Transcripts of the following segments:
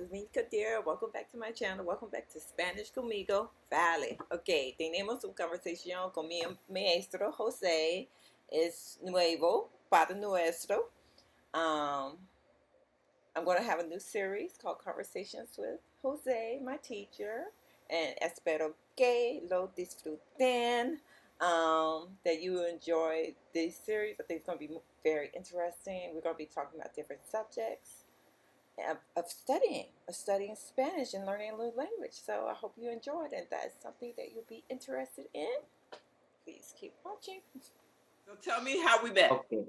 is me, Kadyra. Welcome back to my channel. Welcome back to Spanish Conmigo. Vale. Ok, tenemos una conversación con mi maestro José. Es nuevo para nuestro. I'm going to have a new series called Conversations with Jose, my teacher. And espero que lo disfruten. That you enjoy this series. I think it's going to be very interesting. We're going to be talking about different subjects of studying Spanish and learning a new language. So I hope you enjoyed, and that's something that you'll be interested in. Please keep watching. So tell me how we met. Okay.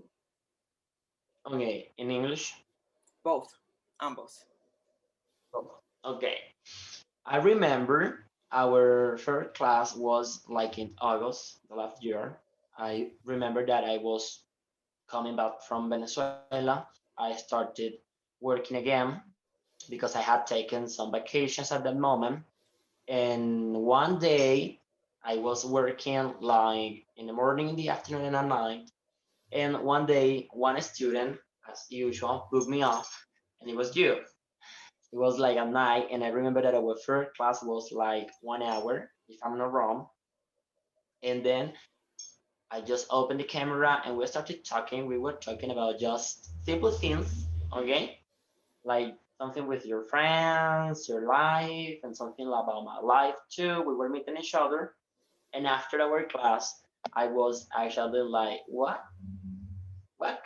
Okay. In English? Both. Ambos. Oh, okay. I remember our first class was like in August the last year. I remember that I was coming back from Venezuela. I started working again because I had taken some vacations at that moment. And one day I was working like in the morning, in the afternoon, and at night. And one day, one student, as usual, booked me off, and it was you. It was like at night, and I remember that our first class was like 1 hour, if I'm not wrong. And then I just opened the camera and we started talking. We were talking about just simple things, okay? Like something with your friends, your life, and something about my life too. We were meeting each other. And after our class, I was actually like, what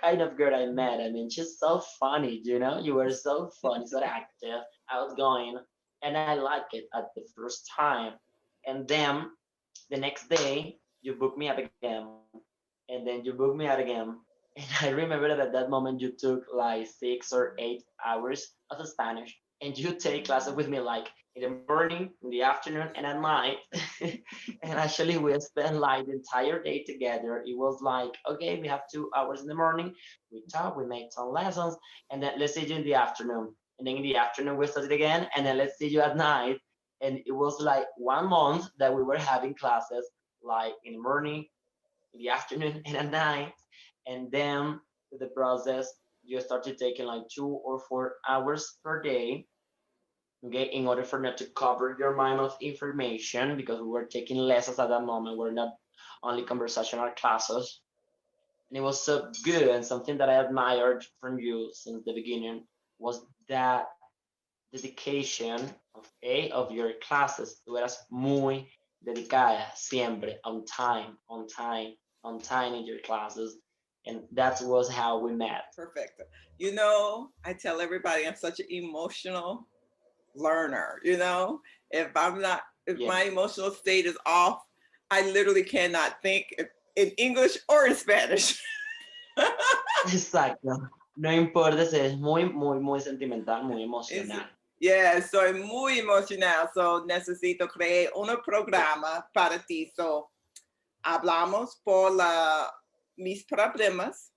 kind of girl I met? I mean, she's so funny, you know? You were so funny, so active, outgoing, and I like it at the first time. And then the next day, you booked me up again, and then you booked me out again. And I remember that at that moment you took like 6 or 8 hours of Spanish, and you take classes with me like in the morning, in the afternoon, and at night. And actually, we spent like the entire day together. It was like, okay, we have 2 hours in the morning. We talk, we make some lessons, and then let's see you in the afternoon. And then in the afternoon, we studied again, and then let's see you at night. And it was like 1 month that we were having classes like in the morning, in the afternoon, and at night. And then with the process, you started taking like 2 or 4 hours per day, okay, in order for not to cover your mind of information because we were taking lessons at that moment. We're not only conversational classes. And it was so good, and something that I admired from you since the beginning was that dedication of your classes. Tú eras muy dedicada siempre, on time, on time, on time in your classes. And that was how we met. Perfect. I tell everybody I'm such an emotional learner. If Yeah, my emotional state is off, I literally cannot think in English or in Spanish. exacto. No importa si es muy, muy, muy sentimental, muy It's, emocional. yeah, soy muy emocional, so necesito crear un programa para ti. So, hablamos por mis problemas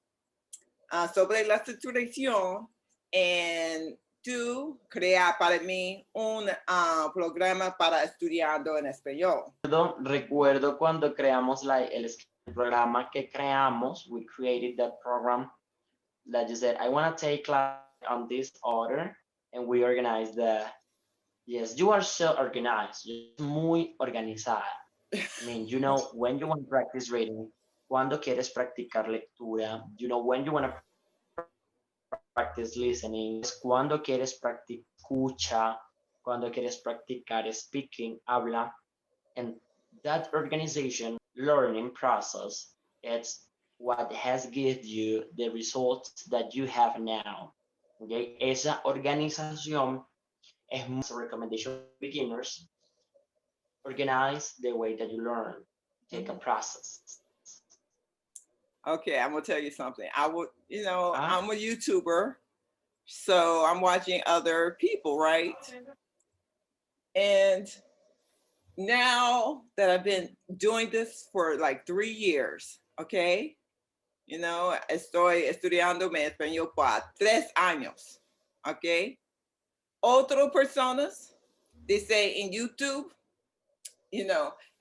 sobre la situación y tú crear para mí un programa para estudiando en español. Recuerdo cuando creamos el programa que creamos, we created that program that you said, I want to take class on this order, and we organized yes, you are so organized, you're muy organizada. I mean, you know when you want to practice reading, cuando quieres practicar lectura, you know when you want to practice listening, cuando quieres practicar escucha, cuando quieres practicar speaking, habla, and that organization learning process, it's what has given you the results that you have now. Okay, esa organización es a recommendation for beginners. Organize the way that you learn. Take a process. Okay, I'm gonna tell you something. Ah, I'm a YouTuber, so I'm watching other people, right? And now that I've been doing this for like 3 years, okay? Estoy estudiando español por 3 años, okay? Otras personas dice en YouTube,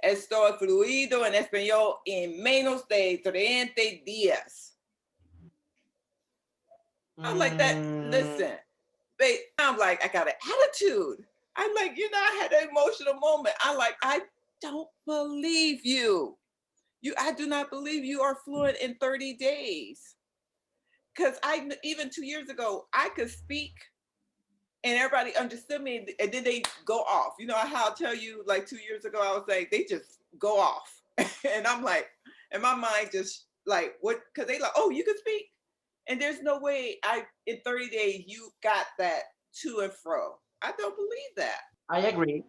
estoy fluido en español en menos de 30 días. I like that. mm, Listen, I'm like, I got an attitude. I'm like, I had an emotional moment. I don't believe you. I do not believe you are fluent in 30 days. Because even 2 years ago, I could speak and everybody understood me, and then they go off. You know how I'll tell you, like 2 years ago, I was like, they just go off. And I'm like, and my mind just like, what? Because they like, oh, you can speak. And there's no way in 30 days you got that to and fro. I don't believe that. I agree.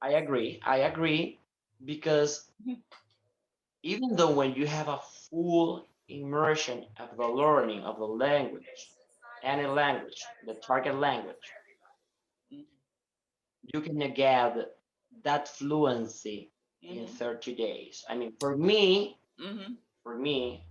I agree because even though when you have a full immersion of the learning of the language, any language, the target language, you can get that fluency in Mm-hmm. 30 days. I mean, for me, Mm-hmm. for me,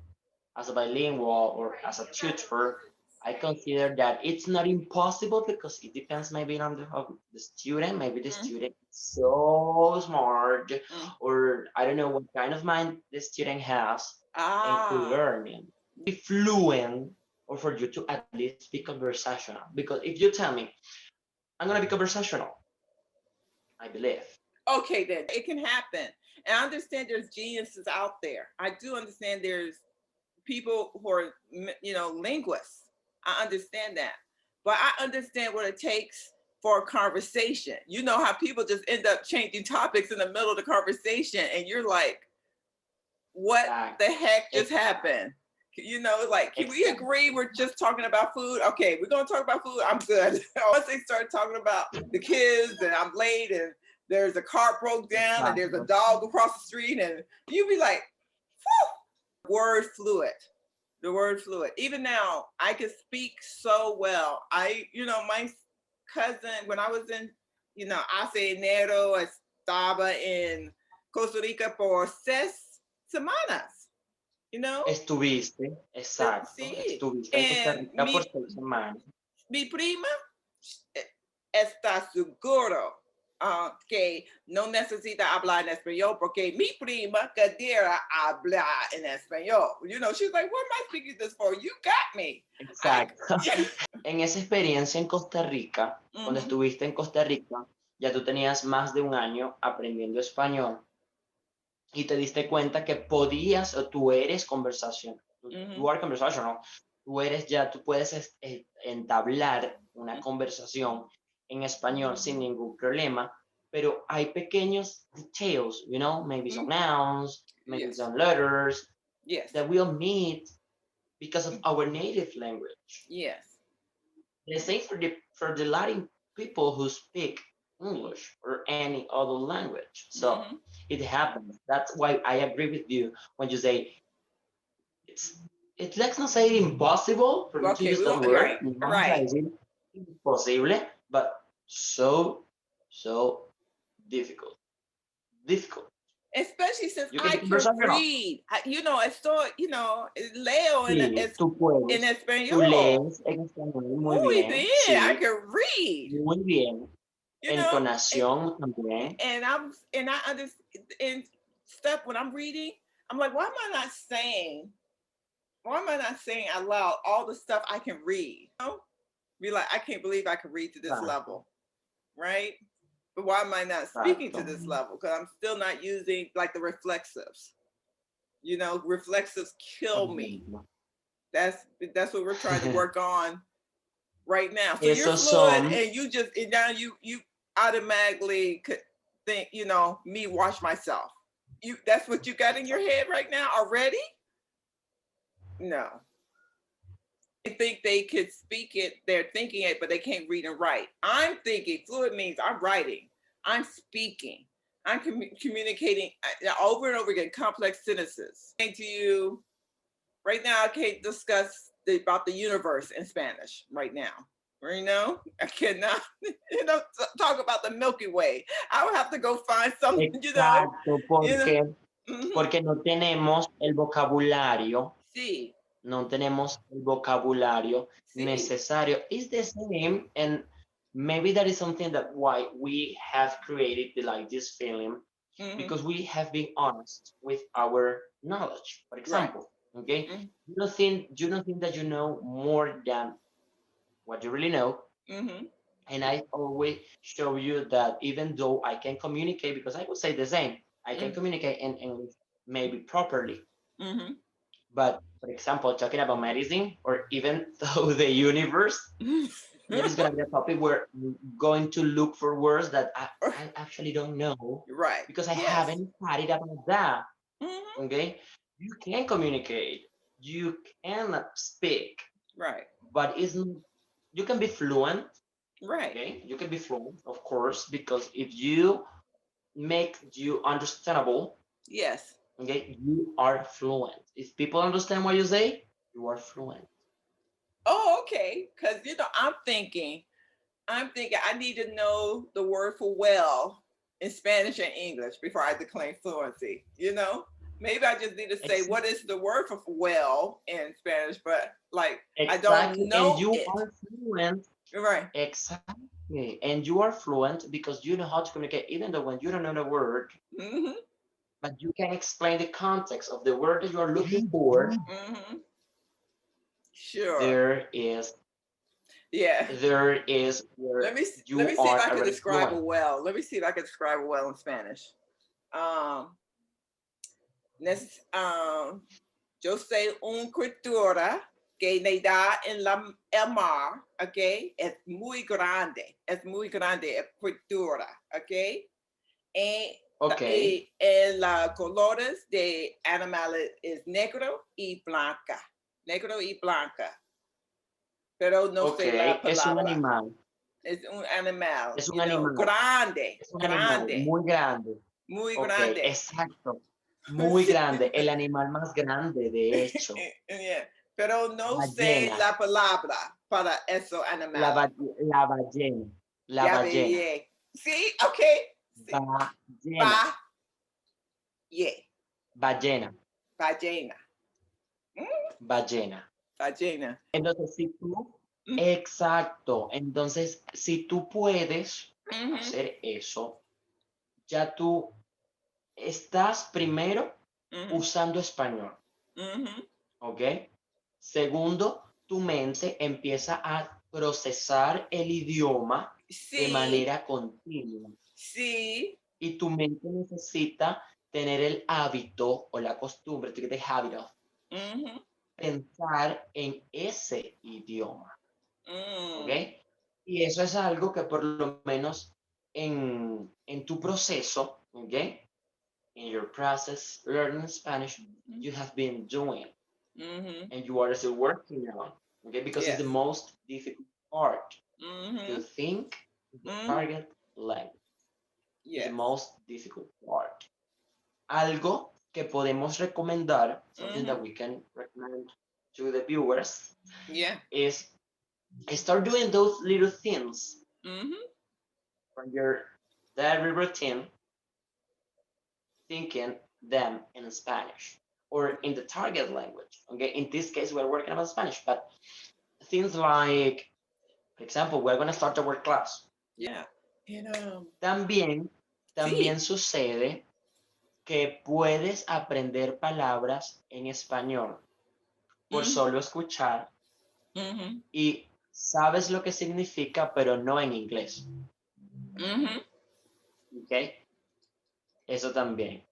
as a bilingual or as a tutor, I consider that it's not impossible because it depends maybe on of the student. Maybe the Mm-hmm. student is so smart, Mm-hmm. or I don't know what kind of mind the student has, and could Ah. learn it. Be fluent, or for you to at least be conversational. Because if you tell me, I'm gonna be conversational, I believe. Okay, then it can happen. And I understand there's geniuses out there. I do understand there's people who are, linguists. I understand that. But I understand what it takes for a conversation. You know how people just end up changing topics in the middle of the conversation, and you're like, what the Exactly. heck just Exactly. happened? Like, can we Exactly. agree we're just talking about food? Okay, we're gonna talk about food. I'm good. Once they start talking about the kids and I'm late and there's a car broke down and there's a Exactly. dog across the street and you be like, word fluid. The word fluid. Even now, I can speak so well. My cousin, when I was in, hace enero, estaba in Costa Rica por 6 semanas, you know? Estuviste, exacto, Sí. estuviste en Costa And Rica por 6 semanas. mi prima está seguro que no necesita hablar en español porque mi prima Kadyra habla en español. She's like, what am I speaking this for? You got me. Exacto. En esa experiencia en Costa Rica, cuando Mm-hmm. estuviste en Costa Rica, ya tú tenías más de un año aprendiendo español y te diste cuenta que podías o tú eres conversación, Mm-hmm. you are conversational, tú puedes entablar una conversación en español sin ningún problema, pero hay pequeños details, maybe some Mm-hmm. nouns, maybe Yes. some letters Yes. that we'll meet because of our native language. Yes. The same for the Latin people who speak English or any other language. So Mm-hmm. it happens. That's why I agree with you when you say it's let's not say impossible for me to Okay, use we that won't. word. Right. No vamos a Right. decir imposible, but so difficult. Difficult. Especially since You can I be can conversational. read. Estoy, leo Sí, en tú español. lees en español muy Muy bien, bien. I sí, can read. muy bien. You know, and, Entonación también. and I understand and stuff when I'm reading. I'm like, why am I not saying out loud all the stuff I can read? Be like, I can't believe I can read to this Exacto, level, right? But why am I not speaking to exacto. this level? Because I'm still not using like the reflexives. Reflexives Por kill me. ejemplo. That's what we're trying to work on right now. So you're Esos fluid, son, and now you automatically could think, me wash myself. That's what you got in your head right now already? No. They think they could speak it, they're thinking it, but they can't read and write. I'm thinking fluid means I'm writing, I'm speaking, I'm communicating over and over again, complex sentences. Saying to you right now, I can't discuss about the universe in Spanish right now. I cannot, talk about the Milky Way. I would have to go find some, exacto, you know. Mm-hmm. porque no tenemos el vocabulario, Sí, no tenemos el vocabulario sí. necesario. It's the same, and maybe that is something that why we have created like this film, Mm-hmm. because we have been honest with our knowledge. For Right. example, okay, Mm-hmm. you don't think that you know more than what you really know, Mm-hmm. And I always show you that even though I can communicate, because I would say the same, I can communicate and maybe properly. Mm-hmm. But for example, talking about medicine or even though the universe, there is going to be a topic where I'm going to look for words that I actually don't know Right. because I Yes. haven't studied about that. Mm-hmm. Okay. You can communicate, you can speak, Right. but isn't you can be fluent. Right. Okay. You can be fluent, of course, because if you make you understandable, Yes. okay, you are fluent. If people understand what you say, you are fluent. Oh, okay. Because I'm thinking I need to know the word for well in Spanish and English before I declare fluency. Maybe I just need to say Ex- what is the word for well in Spanish, but like I exactly. don't And know you it. are fluent. Right. Exactly. And you are fluent because you know how to communicate, even though when you don't know the word, Mm-hmm. but you can explain the context of the word that you are looking for. Mm-hmm. Sure. There is, Yeah. there is Let where me let me you see if are I can already describe fluent. it well. Let me see if I can describe it well in Spanish. Um, yo soy una cultura que le da en el mar, ¿ok? Es muy grande la cultura, ¿ok? Okay. Y los colores de animales es negro y blanca, pero no sé la Okay. Es un palabra. animal. Es un animal, Es un animal. grande, Es un animal grande, muy grande. muy Ok, grande. exacto. Muy Sí. grande. El animal más grande, de hecho. Yeah. Pero no sé Ballena. la palabra para esos La, animales. la ballena. La Ya ballena. ve. Sí, ok. Sí. Ballena. Ba, yeah. Ballena. Ballena. Mm, Ballena. Ballena. Entonces, si tú, Mm, exacto. Entonces, si tú puedes mhm, hacer eso, ya tú estás primero mhm, usando español. mhm. ¿Ok? Segundo, tu mente empieza a procesar el idioma de Sí, manera continua sí. y tu mente necesita tener el hábito o la costumbre, to get the habit of Mhm, pensar en ese idioma. ¿Ok? mm, Y eso es algo que por lo menos en tu proceso, ¿ok? In your process learning Spanish, you have been doing mhm. and you are still working on, okay? Because it's the Yes. most difficult part to Mhm, think the mhm. target language is the Yes. most difficult part. Algo que podemos recomendar, something that Mhm. we can recommend to the viewers, Yeah. is start doing those little things Mhm. from your daily routine, thinking them in Spanish or in the target language. Okay, in this case, we're working about Spanish, but things like, for example, we're going to start our class. Yeah. And También, también sí. sucede que puedes aprender palabras en español por Mhm. solo escuchar Mhm. y sabes lo que significa, pero no en inglés. Mhm. ¿Ok? Eso también.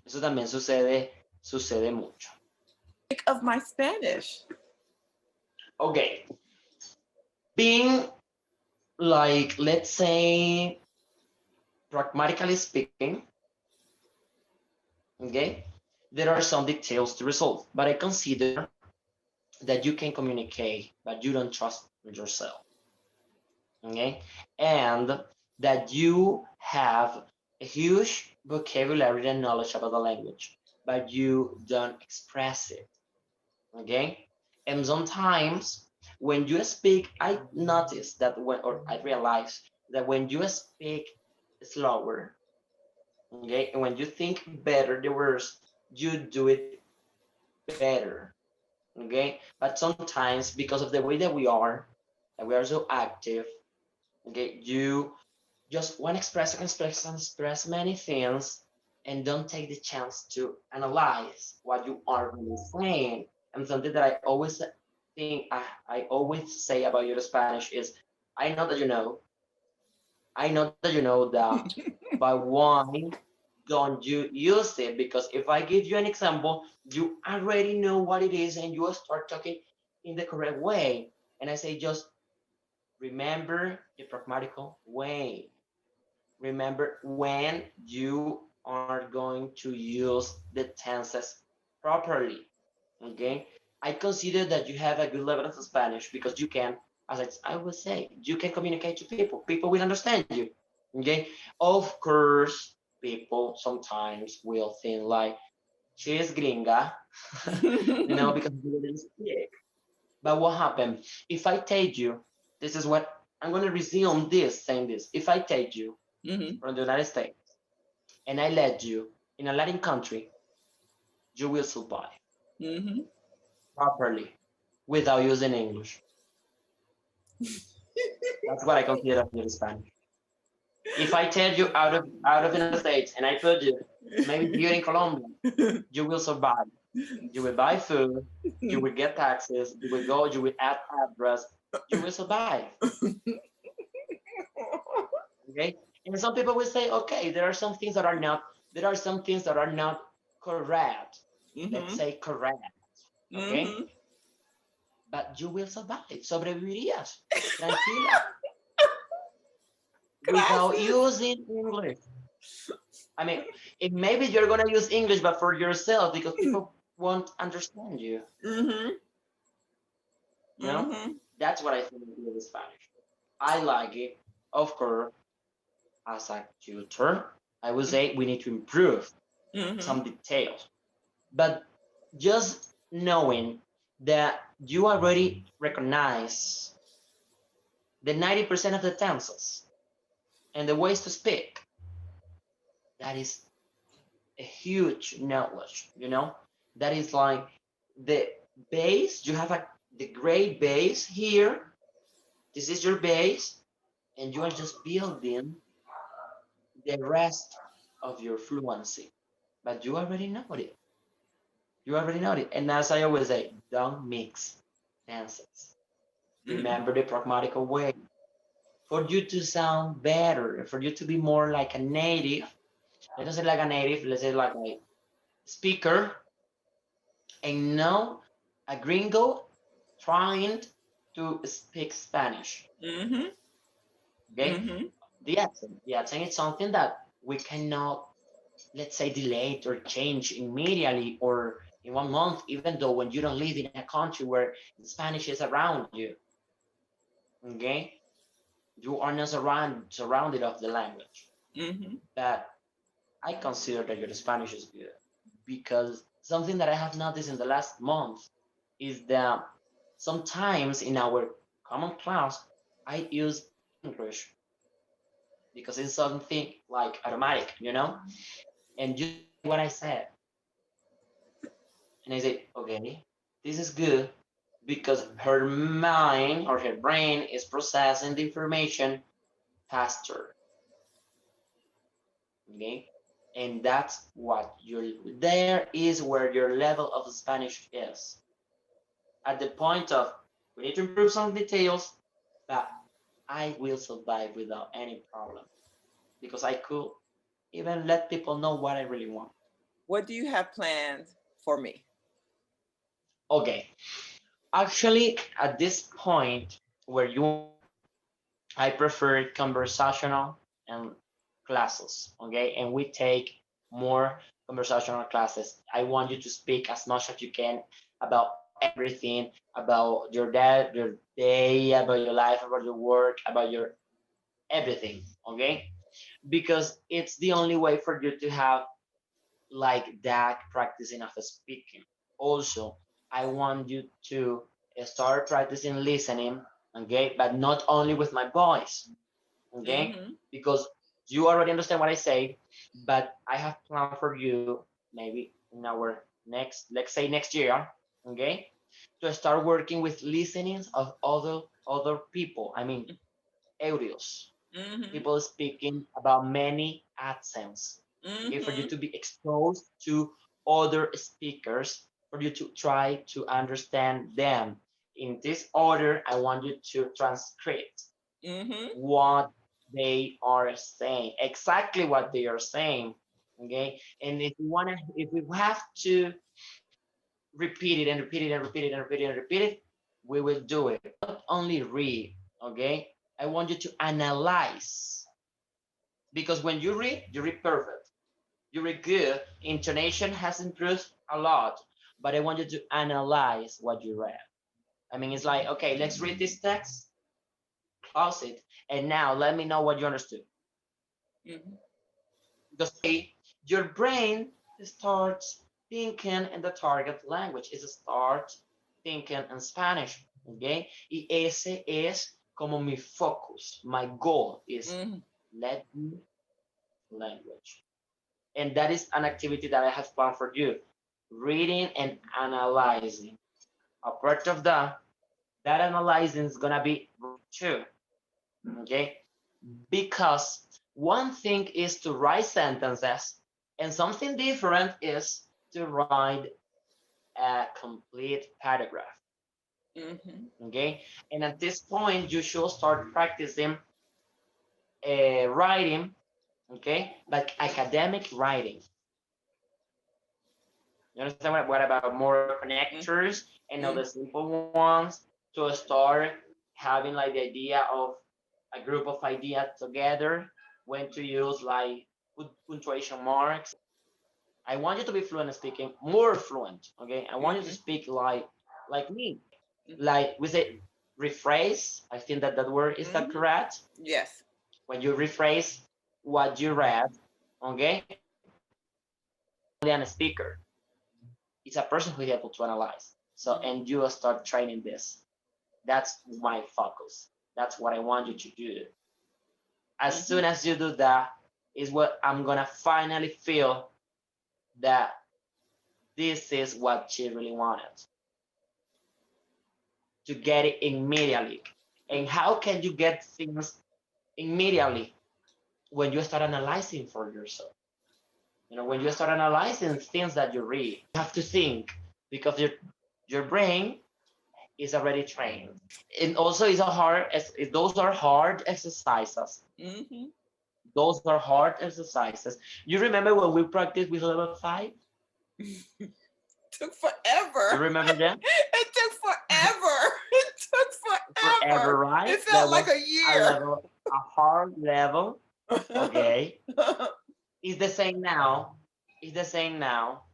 Eso también sucede mucho. Think of my Spanish. Ok. Being like, let's say, pragmatically speaking, okay, there are some details to resolve, but I consider that you can communicate, but you don't trust yourself, okay, and that you have a huge vocabulary and knowledge about the language, but you don't express it, okay. And sometimes when you speak, I notice that when, or I realize that when you speak slower, okay, and when you think better the words, you do it better, okay. But sometimes because of the way that we are so active, okay, you just want to express many things and don't take the chance to analyze what you are really saying. And something that I always thing I always say about your Spanish is, I know that you know, I know that you know that, but why don't you use it? Because if I give you an example, you already know what it is and you start talking in the correct way. And I say, just remember the pragmatical way. Remember when you are going to use the tenses properly. Okay, I consider that you have a good level of Spanish because you can, as I would say, you can communicate to people. People will understand you. Okay, of course, people sometimes will think like she is gringa, because you didn't speak. But what happened if I tell you, this is what I'm going to resume this saying this. If I take you Mhm. from the United States and I let you in a Latin country, you will survive Mhm. properly without using English. That's what I consider as Spanish. If I take you out of the United States and I put you maybe here in Colombia, you will survive. You will buy food, you will get taxes, you will go, you will add address, you will survive. Okay? And some people will say, okay, there are some things that are not correct. Let's Mhm. say correct. Okay? Mhm. But you will survive. Sobrevivirías. Tranquila. Without Gracias. using English. I mean, it, maybe you're gonna use English, but for yourself because people won't understand you. Mhm. You know, Mhm. that's what I think with Spanish. I like it. Of course, as a tutor, I would say we need to improve Mhm. some details. But just knowing that you already recognize the 90% of the tenses and the ways to speak, that is a huge knowledge. That is like the base. You have the great base here. This is your base, and you are just building the rest of your fluency. But you already know it. You already know it. And as I always say, don't mix tenses. Mhm. Remember the pragmatical way. For you to sound better, for you to be more like a native, let us say like a native, let's say like a speaker, and now a gringo trying to speak Spanish. Mhm. Okay, Mhm. the accent is something that we cannot, let's say, delay it or change immediately or in 1 month, even though when you don't live in a country where Spanish is around you. Okay, you are not surrounded of the language, Mhm. but I consider that your Spanish is good because something that I have noticed in the last month is that sometimes in our common class I use English because it's something like automatic. And you say what I said, and I say, okay, this is good because her mind or her brain is processing the information faster. Okay, and that's what your there is where your level of Spanish is at the point of we need to improve some details, but I will survive without any problem because I could even let people know what I really want. What do you have planned for me? Okay, actually, at this point where you are, I prefer conversational and classes. Okay, and we take more conversational classes. I want you to speak as much as you can about everything, about your dad, your day, about your life, about your work, about your everything. Okay, because it's the only way for you to have like that practicing of speaking. Also, I want you to start practicing listening, okay, but not only with my voice, okay, Mhm. because you already understand what I say, but I have planned for you maybe in our next, let's say next year, okay, to start working with listenings of other people. I mean, audios, Mhm. people speaking about many accents, okay, for you Mhm. to be exposed to other speakers, for you to try to understand them. in this order, I want you to transcribe Mm-hmm. what they are saying, exactly what they are saying. Okay. And if we have to repeat it and repeat it and repeat it and repeat it and repeat it, we will do it. Not only read, okay? I want you to analyze, because when you read perfect, you read good, intonation has improved a lot, but I want you to analyze what you read. I mean, it's like, okay, let's read this text, close it, and now let me know what you understood. Mm-hmm. Because your brain starts thinking in the target language. It starts thinking in Spanish. Okay? Y ese es como mi focus. My goal is Mm-hmm. let me language. And that is an activity that I have planned for you. Reading and analyzing. A part of that analyzing is gonna be too. Okay? Because one thing is to write sentences, and something different is to write a complete paragraph. Mm-hmm. Okay, and at this point, you should start practicing writing. Okay, like academic writing. You understand what about more connectors and all the simple ones to start having like the idea of a group of ideas together, when to use like punctuation marks. I want you to be fluent speaking, more fluent. Okay, I want you to Mm-hmm. speak like me. Mm-hmm. Like we say, rephrase. I think that that word is that Mm-hmm. correct. Yes. When you rephrase what you read, okay, only a speaker. It's a person who is able to analyze. So, Mm-hmm. and you start training this. That's my focus. That's what I want you to do. As Mm-hmm. soon as you do that, is what I'm gonna finally feel that this is what she really wanted, to get it immediately. And how can you get things immediately? When you start analyzing for yourself. You know, when you start analyzing things that you read, you have to think, because your brain is already trained. And also, it's a hard. Those are hard exercises. Mm-hmm. Those are hard exercises. You remember when we practiced with level 5? Took forever. You remember that? It took forever. It took Forever, forever. right? It That felt like was a a year. level, a hard level. Okay, it's the same now. It's the same now,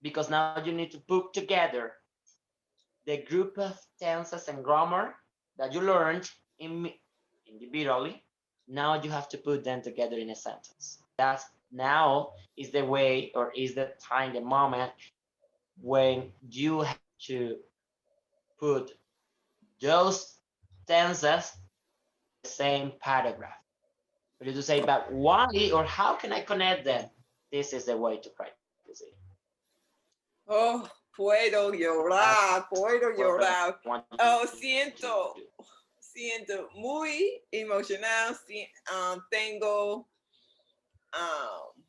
because now you need to put together the group of tenses and grammar that you learned in, individually. Now you have to put them together in a sentence. That's now is the way, or is the time, the moment when you have to put those tenses in the same paragraph. For you to say, but why or how can I connect them? This is the way to practice it. Oh, puedo That's llorar, puedo what I llorar. want you Oh, to do. siento muy emocionado. Tengo um,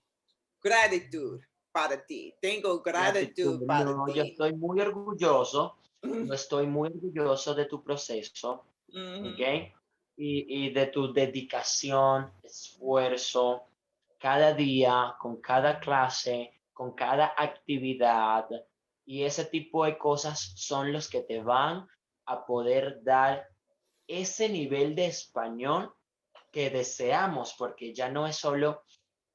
gratitud para ti. Tengo Gratitud. gratitud para No, yo ti. estoy muy orgulloso. Yo estoy muy orgulloso de tu proceso, ¿ok? Mm-hmm. Y de tu dedicación, esfuerzo, cada día, con cada clase, con cada actividad. Y ese tipo de cosas son los que te van a poder dar ese nivel de español que deseamos, porque ya no es solo,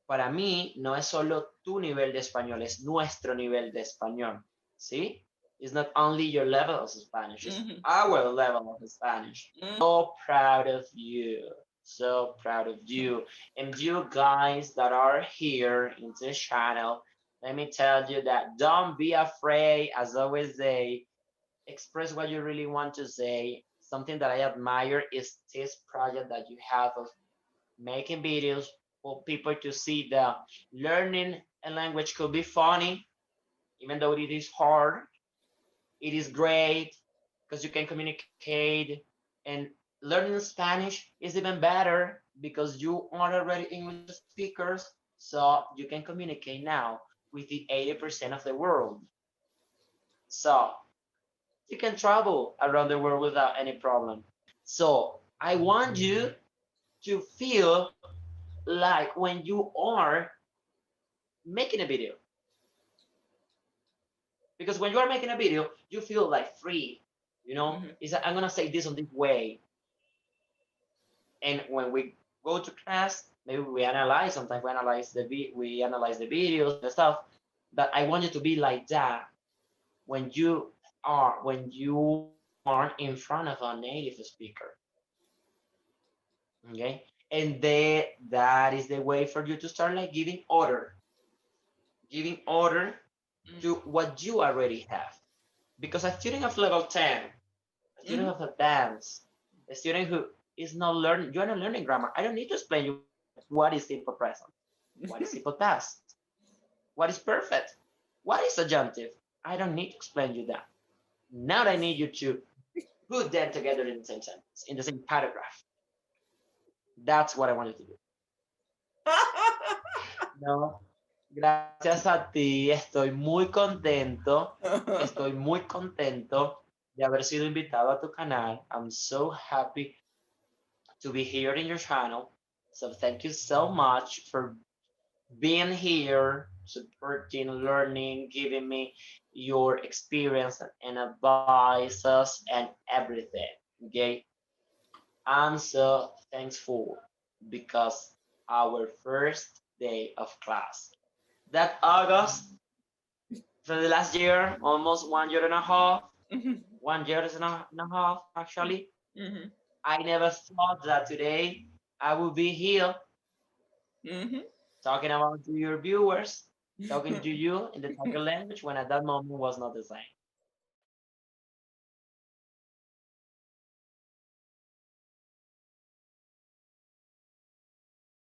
para mí, no es solo tu nivel de español, es nuestro nivel de español, ¿sí? It's not only your level of Spanish, it's Mm-hmm. our level of Spanish. So proud of you. So proud of you. And you guys that are here in this channel, let me tell you that don't be afraid, as always say, express what you really want to say. Something that I admire is this project that you have of making videos for people to see the learning a language could be funny, even though it is hard. It is great because you can communicate, and learning Spanish is even better because you are already English speakers, so you can communicate now with the 80% of the world. So You can travel around the world without any problem. So I want you to feel like when you are making a video, because when you are making a video, you feel like free. You know, Mhm. is I'm gonna say this on this way, and when we go to class, maybe we analyze. Sometimes we analyze the videos and the stuff. But I want you to be like that when you are in front of a native speaker. Okay, and that is the way for you to start like giving order to Mhm. what you already have. Because a student of level 10, a student Mhm. of advanced, a student who is not learning, you're not learning grammar. I don't need to explain you what is simple present, what is simple past, what is perfect, what is adjunctive. I don't need to explain you that. Now I need you to put them together in the same sentence, in the same paragraph. That's what I wanted to do. No, gracias a ti, estoy muy contento de haber sido invitado a tu canal. I'm so happy to be here in your channel. So thank you so much for being here, supporting, learning, giving me your experience and advices and everything. Okay, I'm so thankful because our first day of class that August for the last year, almost 1 year and a half, Mhm. 1 year and a half actually. Mhm. I never thought that today I would be here Mhm. talking about to your viewers, talking to you in the target language when at that moment was not the same.